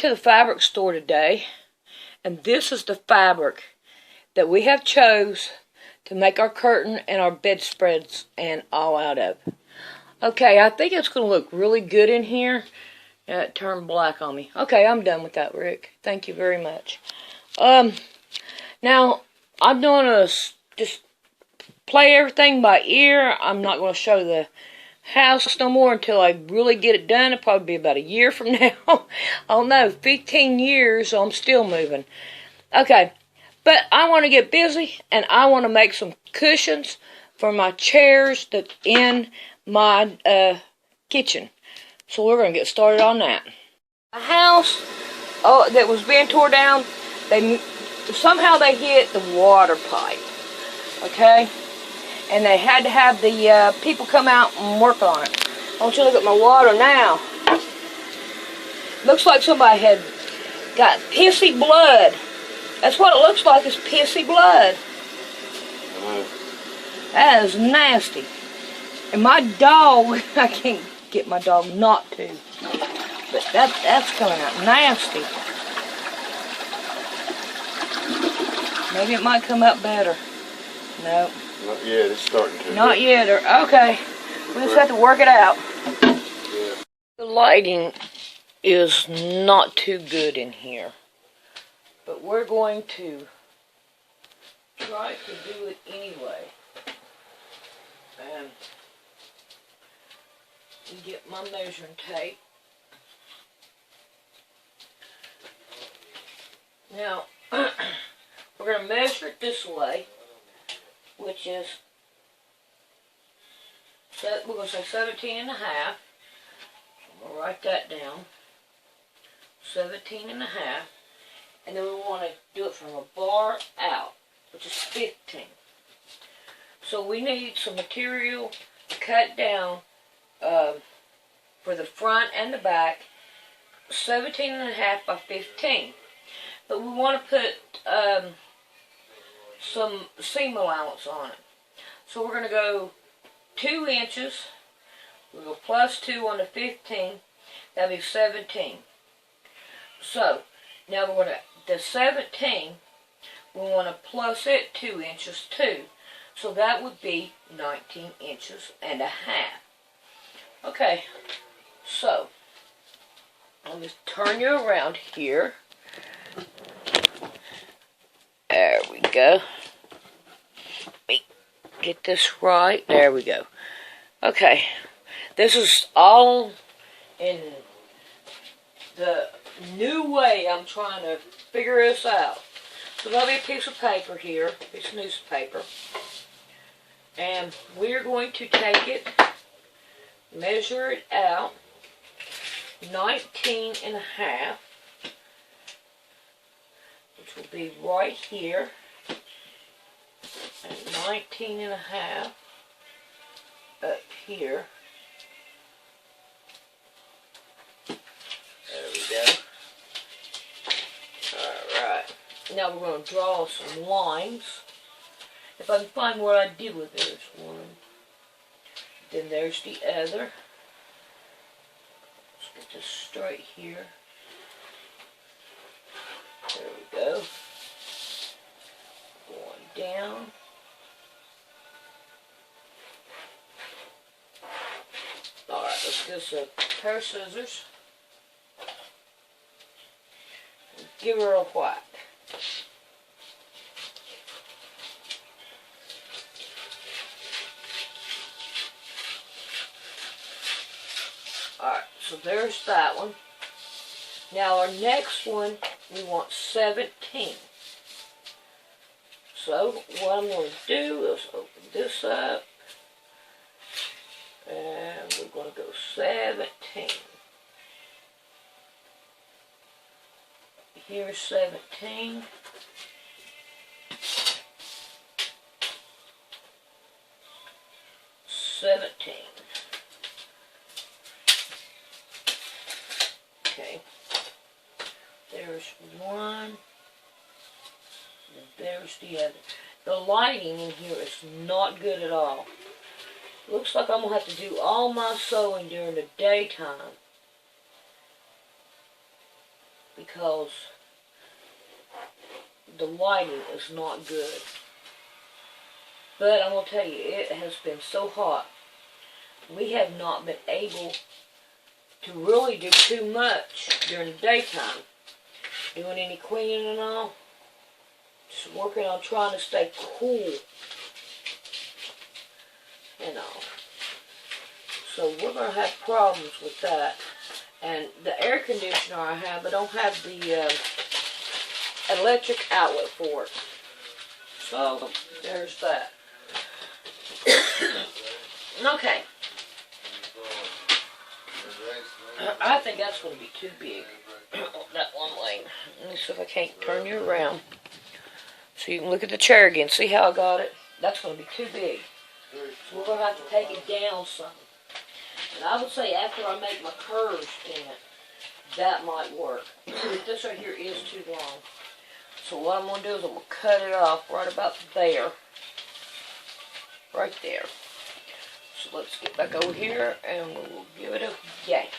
to the fabric store today, and this is the fabric that we have chose to make our curtain and our bedspreads and all out of. Okay, I think it's going to look really good in here. Yeah, it turned black on me. Okay, I'm done with that, Rick. Thank you very much. Now, I'm going to just play everything by ear. I'm not going to show the house no more until I really get it done. It'll probably be about a year from now. I don't know, 15 years, so I'm still moving. Okay, but I want to get busy, and I want to make some cushions for my chairs that's in my kitchen. So we're going to get started on that. A house that was being torn down, somehow they hit the water pipe, okay? And they had to have the people come out and work on it. I want you to look at my water now. Looks like somebody had got pissy blood. That's what it looks like, is pissy blood. That is nasty. And my dog, I can't get my dog not to. But that's coming out nasty. Maybe it might come out better. No. Not yet, it's starting to. Not yet, okay. We just have to work it out. Yeah. The lighting is not too good in here. But we're going to try to do it anyway. And get my measuring tape. Now, we're going to measure it this way, which is, we're going to say 17 and a half. I'm going to write that down. 17 and a half. And then we want to do it from a bar out, which is 15. So we need some material to cut down for the front and the back, 17 and a half by 15. But we want to put some seam allowance on it. So we're going to go 2 inches. We'll go plus 2 on the 15. That'll be 17. So now we're going to, the 17, we want to plus it 2 inches too. So that would be 19 inches and a half. Okay, so let me turn you around here. There we go. Let me get this right. There we go. Okay, this is all in the new way I'm trying to figure this out. So there'll be a piece of paper here, a piece of newspaper. And we're going to take it, measure it out, 19 and a half, which will be right here, and 19 and a half up here. There we go. Alright, now we're going to draw some lines. If I can find what I did with it, there's one. Then there's the other. Let's get this straight here. There we go. Going down. Alright, let's get us a pair of scissors. And give her a whack. Alright, so there's that one. Now our next one, we want 17. So what I'm going to do is open this up. And we're going to go 17. Here's 17. Okay. There's one. And there's the other. The lighting in here is not good at all. Looks like I'm going to have to do all my sewing during the daytime. because the lighting is not good. But I'm going to tell you, it has been so hot. We have not been able to really do too much during the daytime. Doing any cleaning and all. Just working on trying to stay cool and all. So we're going to have problems with that. And the air conditioner I don't have the electric outlet for it. So there's that. Okay. I think that's going to be too big. That one lane. Let me see if I can't turn you around. So you can look at the chair again. See how I got it? That's going to be too big. So we're going to have to take it down some. And I would say after I make my curves in it, that might work. But this right here is too long. So what I'm going to do is I'm going to cut it off right about there. Right there. So let's get back over here and we'll give it a yay.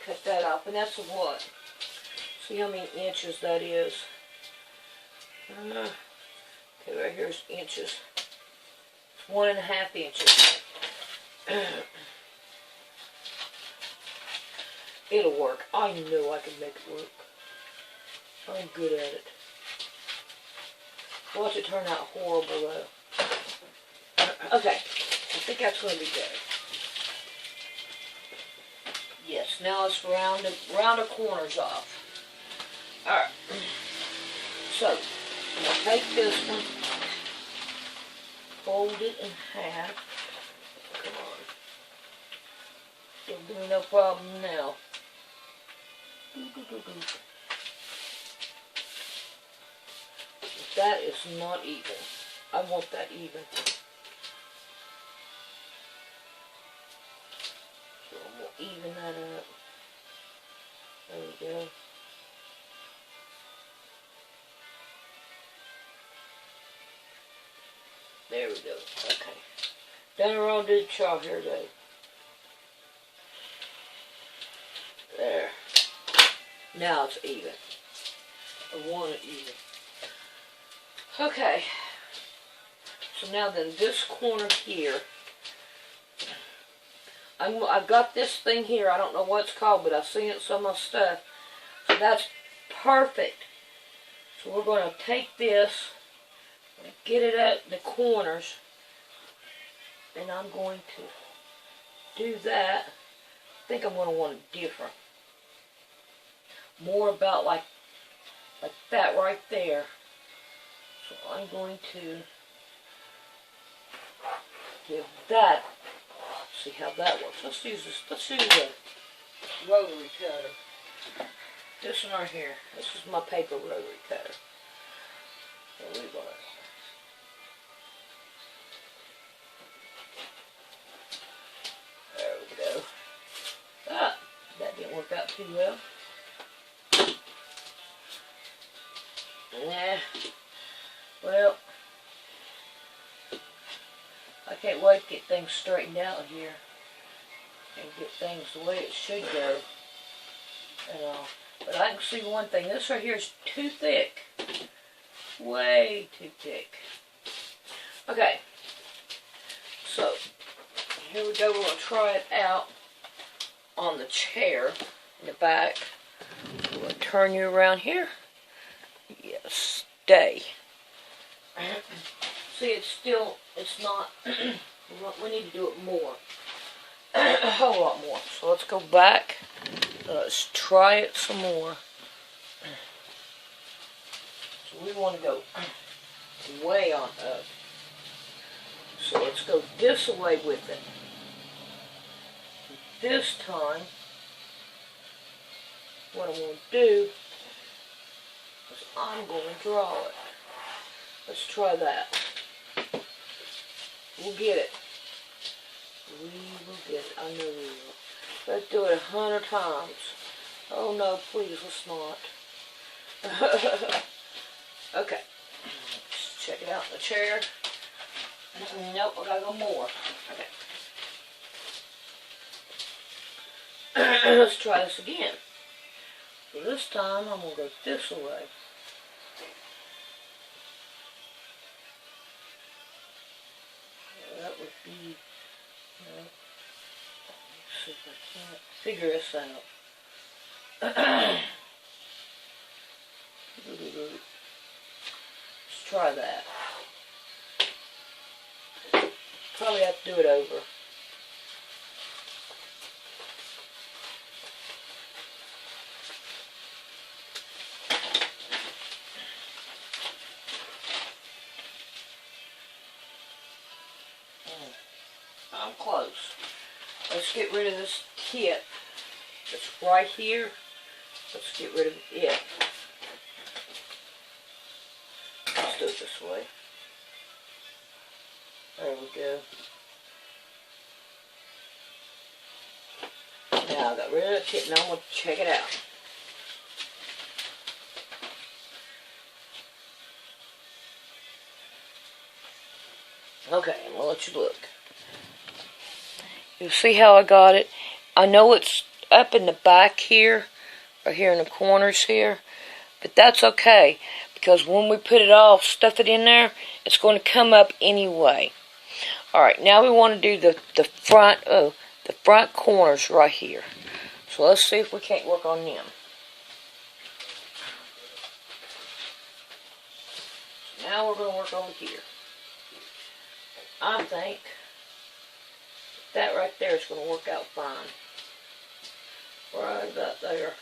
Cut that off. And that's a what? See how many inches that is? Okay, right here's inches. It's 1.5 inches. It'll work. I know I can make it work. I'm good at it. Watch it turn out horrible though. Okay, I think that's going to be good. Yes, now let's round the corners off. Alright. So, I'm going to take this one, fold it in half. Come on. Don't give me no problem now. That is not even. I want that even. So I'm going to even that up. There we go. There we go. Okay. Done a wrong did chalk here today. There. Now it's even. I want it even. Okay. So now then this corner here. I've got this thing here. I don't know what it's called, but I've seen it in some of my stuff. So that's perfect. So we're going to take this, get it at the corners, and I'm going to do that. I think I'm going to want it different. More about like that right there. So I'm going to give that. See how that works. Let's use this. Let's use the rotary cutter. This one right here. This is my paper rotary cutter. So we're going to. There we go. Ah, that didn't work out too well. Nah. Well, I can't wait to get things straightened out here and get things the way it should go. But I can see one thing. This right here is too thick. Way too thick. Okay. So, here we go. We're going to try it out on the chair in the back. We're going to turn you around here. Yes, stay. See, it's not, we need to do it more. A whole lot more. So let's go back. Let's try it some more. So we want to go way on up. So let's go this way with it. This time, what I'm going to do is I'm going to draw it. Let's try that. We'll get it. We will get it. I know we will. Let's do it 100 times. Oh no, please, let's not. Okay. Let's check it out in the chair. Nope, I gotta go more. Okay. Let's try this again. So this time I'm going to go this way. That would be, let's see if I can't figure this out. Let's try that. Probably have to do it over. I'm close. Let's get rid of this kit that's right here. Let's get rid of it. Let's do it this way. There we go. Now I got rid of the kit. Now I'm going to check it out. Okay, I'm going to let you look. You'll see how I got it. I know it's up in the back here, or here in the corners here, but that's okay, because when we put it all, stuff it in there, it's going to come up anyway. Alright, now we want to do the front corners right here. So let's see if we can't work on them. Now we're going to work over here. I think that right there is going to work out fine. Right about there.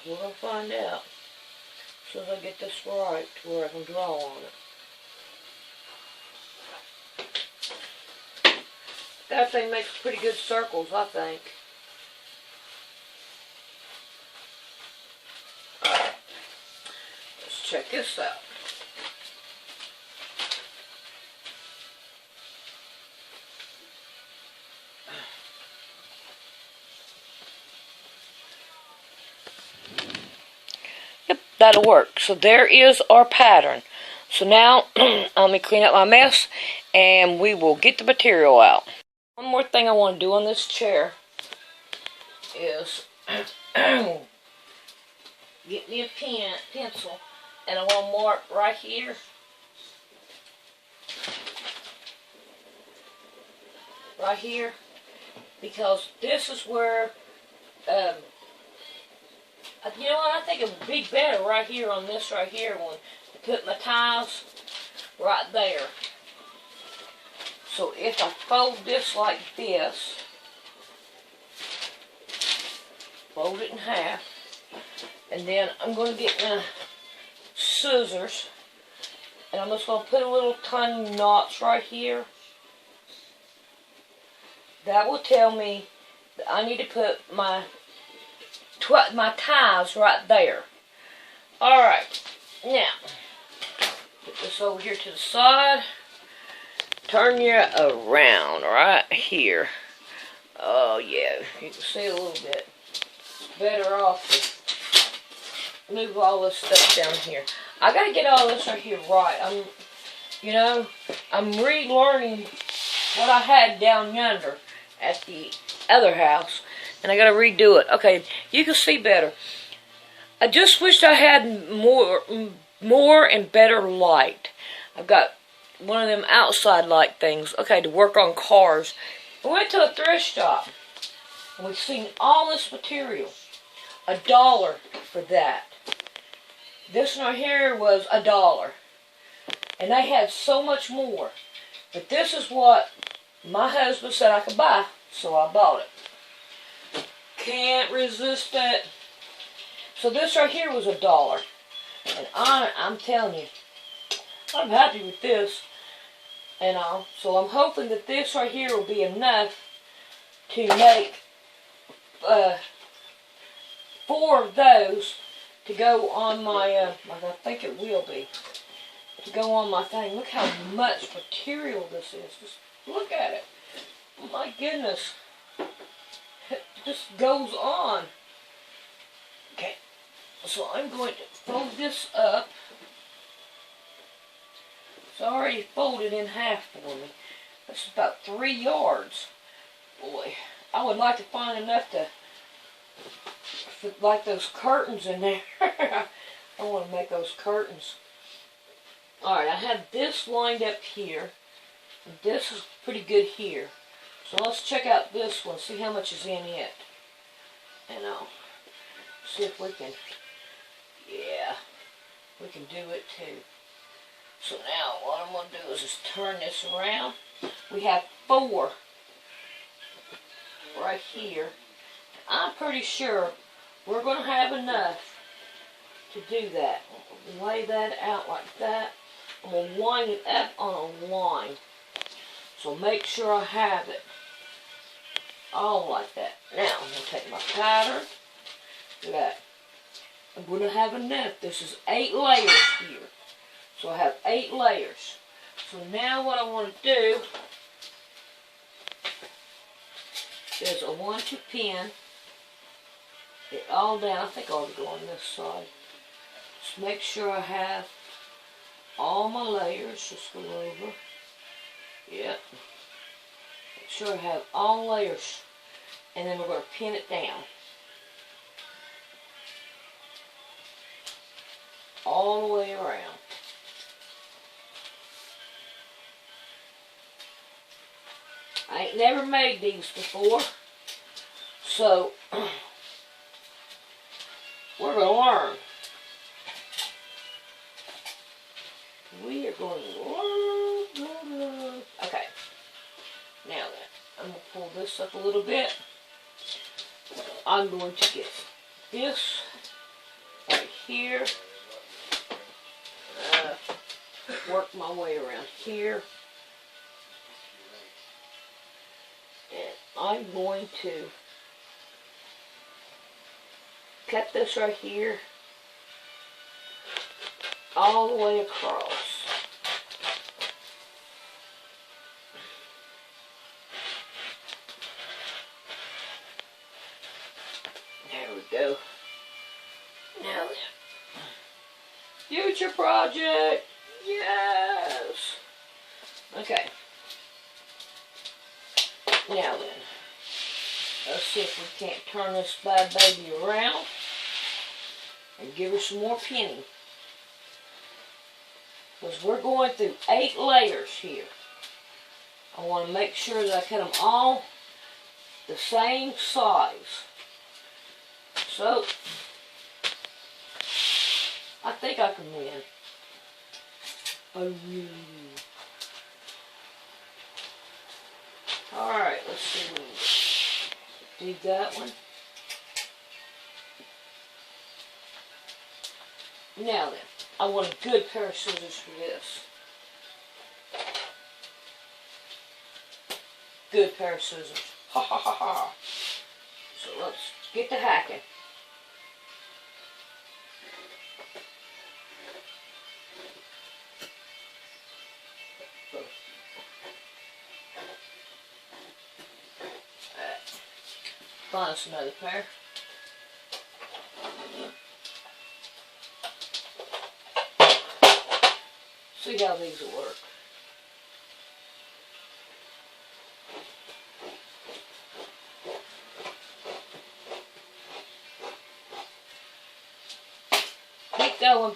We're going to find out. As soon as I get this right to where I can draw on it. That thing makes pretty good circles, I think. Alright. Let's check this out. That'll work. So there is our pattern. So now let me clean up my mess and we will get the material out. One more thing I want to do on this chair is get me a pencil, and I want to mark right here. Right here, because this is where you know what, I think it would be better right here on this right here one to put my tiles right there. So if I fold this like this, fold it in half, and then I'm going to get my scissors, and I'm just going to put a little tiny knots right here. That will tell me that I need to put my ties right there. Alright, now, put this over here to the side. Turn you around right here. Oh yeah, you can see a little bit. It's better off to move all this stuff down here. I gotta get all this right here right. I'm relearning what I had down yonder at the other house, and I gotta redo it. Okay, you can see better. I just wished I had more and better light. I've got one of them outside light things, okay, to work on cars. We went to a thrift shop, and we've seen all this material. $1 for that. This one right here was $1. And they had so much more. But this is what my husband said I could buy, so I bought it. Can't resist it. So this right here was $1. And I'm telling you, I'm happy with this and all. So I'm hoping that this right here will be enough to make 4 of those to go on my, I think it will be, to go on my thing. Look how much material this is. Just look at it. Oh my goodness. It just goes on. Okay. So I'm going to fold this up. It's already folded in half for me. That's about 3 yards. Boy, I would like to find enough to like those curtains in there. I want to make those curtains. Alright, I have this lined up here. And this is pretty good here. So let's check out this one, see how much is in it. And I'll see if we can, yeah, we can do it too. So now what I'm going to do is just turn this around. We have 4 right here. I'm pretty sure we're going to have enough to do that. Lay that out like that. I'm going to wind it up on a line. So make sure I have it all like that. Now I'm going to take my pattern. Look at that. I'm going to have enough. This is 8 layers here. So I have 8 layers. So now what I want to do is I want to pin it all down. I think I ought to go on this side. Just make sure I have all my layers. Just go over. Yep. Make sure I have all layers. And then we're going to pin it down. All the way around. I ain't never made these before. So, we're going to learn. We are going to learn. Okay. Now then, I'm going to pull this up a little bit. I'm going to get this right here. Work my way around here. And I'm going to cut this right here all the way across. There we go. Now then. Future project! Yes! Okay. Now then. Let's see if we can't turn this bad baby around and give her some more pinning. Because we're going through 8 layers here. I want to make sure that I cut them all the same size. So, I think I can win. I really do. Alright, let's see what we do that one. Now then, I want a good pair of scissors for this. Good pair of scissors. Ha ha ha ha. So let's get to hacking. Find us another pair. See how these will work. Keep going.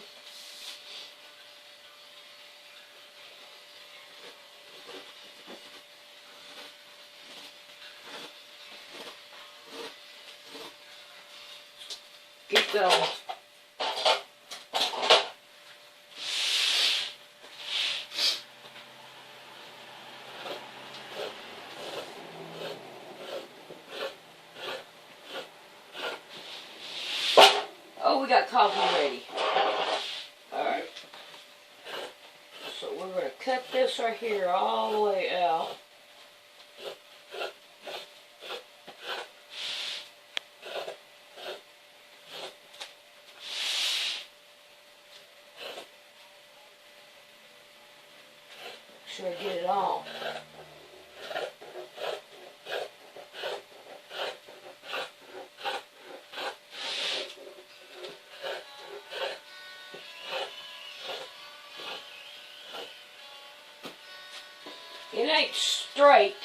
Keep going. Oh, we got coffee ready. Alright. So we're going to cut this right here all the way out. Make sure I get it all. It ain't straight,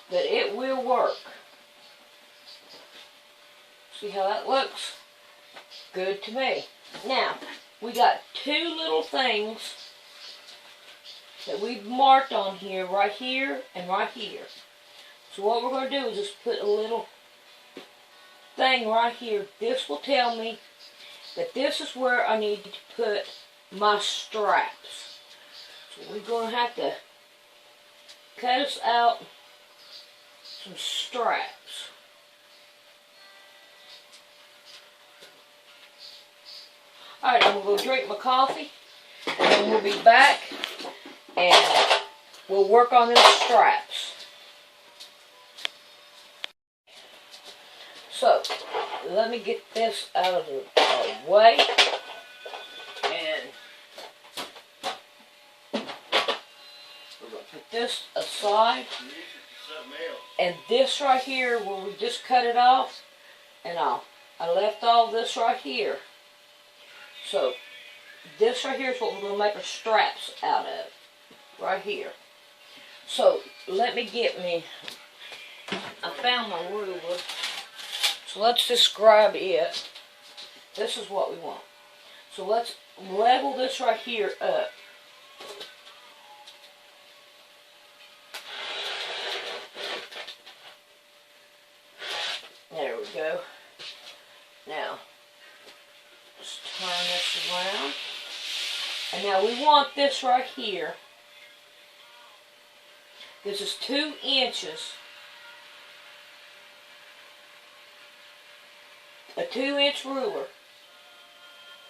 but it will work. See how that looks? Good to me. Now, we got two little things that we've marked on here, right here and right here. So what we're going to do is just put a little thing right here. This will tell me that this is where I need to put my straps. So we're going to have to cut us out some straps. Alright, I'm going to go drink my coffee, and then we'll be back, and we'll work on those straps. So, let me get this out of the way, and we're going to put this aside, and this right here, where we just cut it off, and I left all this right here. So, this right here is what we're going to make our straps out of. Right here. So, let me get me, I found my ruler. So, let's just grab it. This is what we want. So, let's level this right here up. There we go. Now, just turn this around. And now we want this right here. This is 2 inches. A 2-inch ruler.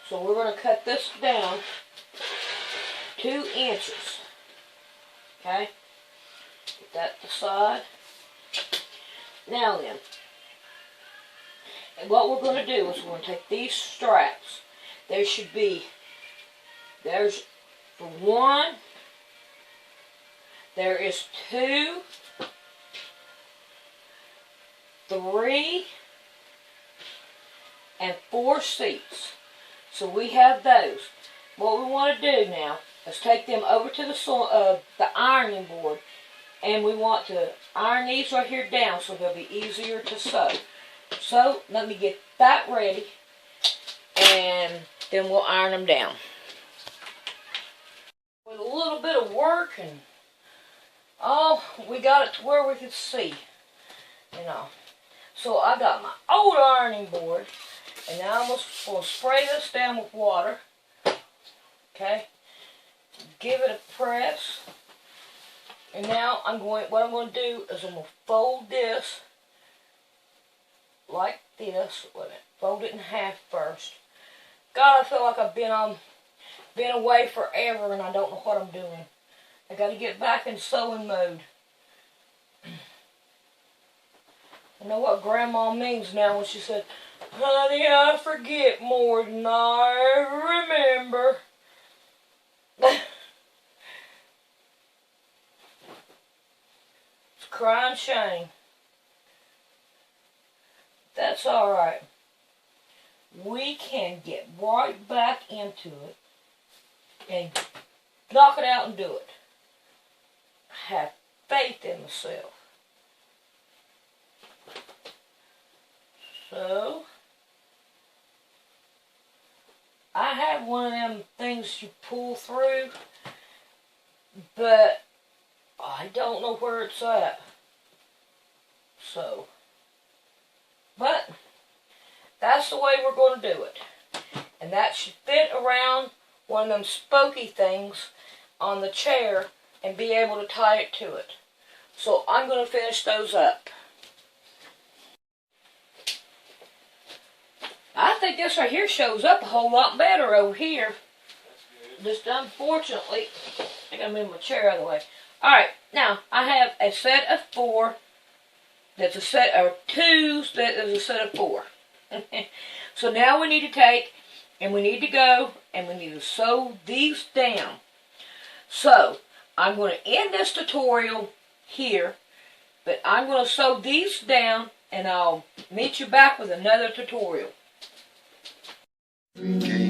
So we're going to cut this down 2 inches. Okay? Put that aside. Now then. And what we're going to do is we're going to take these straps. There should be, there's for 1, there is 2, 3, and 4 seats. So we have those. What we want to do now is take them over to the ironing board, and we want to iron these right here down so they'll be easier to sew. So, let me get that ready, and then we'll iron them down. With a little bit of work, and we got it to where we could see, you know. So, I got my old ironing board, and now I'm going to spray this down with water, okay, give it a press, and now what I'm going to do is I'm going to fold this like this. Wait a minute. Fold it in half first. God, I feel like I've been away forever and I don't know what I'm doing. I got to get back in sewing mode. I know what Grandma means now when she said, "Honey, I forget more than I remember." It's a crying shame. That's alright. We can get right back into it and knock it out and do it. Have faith in myself. So, I have one of them things you pull through, but I don't know where it's at. So, but that's the way we're going to do it. And that should fit around one of them spokey things on the chair and be able to tie it to it. So I'm going to finish those up. I think this right here shows up a whole lot better over here. Just unfortunately, I gotta move my chair out of the way. Alright, now I have a set of 4. That's a set of 2s. That is a set of 4. So now we need to take and we need to go and we need to sew these down. So I'm going to end this tutorial here, but I'm going to sew these down and I'll meet you back with another tutorial. Okay.